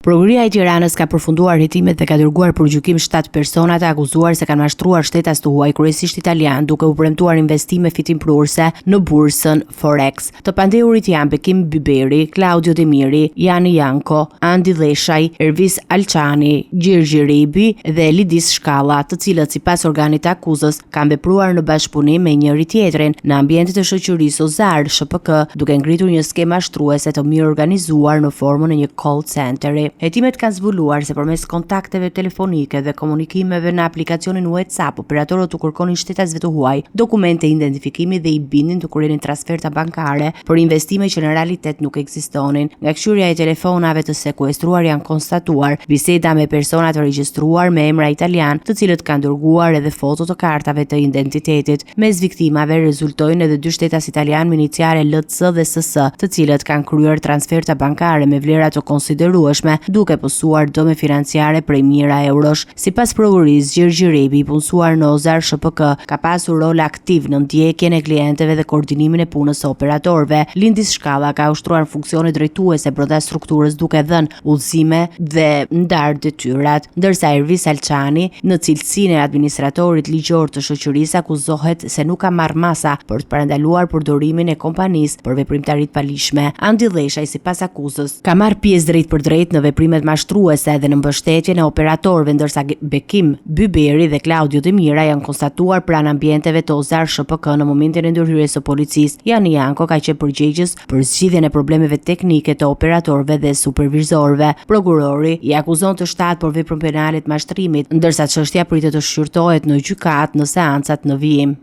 Prokuria e Tiranës ka përfunduar hetimet dhe ka dërguar për gjykim 7 persona të akuzuar se kanë mashtruar shtetas të huaj, kryesisht italian, duke u premtuar investime fitimprurse në bursën Forex. Të pandehurit janë Bekim Byberi, Claudio Demiri, Jani Janko, Andi Dheshaj, Ervis Alçani, Gjirgji Rebi dhe Lidis Shkalla, të cilët sipas organit të akuzës kanë vepruar në bashkëpunim me njëri tjetrin në ambientet e shoqërisë Ozar SHPK, duke ngritur një skemë mashtruese të mirë organizuar në formën e një call centeri. Hetimet kanë zbuluar se përmes kontakteve telefonike dhe komunikimeve në aplikacionin WhatsApp, operatorët u kërkonin shtetasve të huaj dokumente identifikimi dhe i bindin të kryernin transferta bankare për investime që në realitet nuk ekzistonin. Nga këshyrja e telefonave të sekuestruar janë konstatuar biseda me persona të regjistruar me emra italian, të cilët kanë dërguar edhe foto të kartave të identitetit. Mes viktimave rezultojnë edhe 2 shtetas italian me iniciale LC dhe SS, të cilët kanë kryer transferta bankare me vlera të konsiderueshme, duke pësuar dëme financiare prej mijëra eurosh. Sipas prokurisë, Gjirgji Rebi, i punësuar në Ozar SHPK, ka pasur rol aktiv në ndjekjen e klientëve dhe koordinimin e punës së operatorëve. Lindis Shkalla ka ushtruar funksione drejtuese brenda strukturës, duke dhënë udhëzime dhe ndarë detyrat, ndërsa Ervis Alçani, në cilësinë e administratorit ligjor të shoqërisë, akuzohet se nuk ka marrë masa për të parandaluar përdorimin e kompanisë për veprimtari të palishme. Andi Dheshaj, sipas akuzës, ka marrë pjesë drejt për drejt në veprimet mashtruese dhe në mbështetjen e operatorëve, ndërsa Bekim Byberi dhe Claudio Demira janë konstatuar pranë ambienteve të Ozar SHPK në momentin e ndërhyrjes së policisë. Jani Janko ka qenë përgjegjës për zgjidhjen e problemeve teknike të operatorëve dhe supervizorëve. Prokurori i akuzon të 7 për veprën penale të mashtrimit, ndërsa çështja pritet të shqyrtohet në gjykatë në seancat në vijim.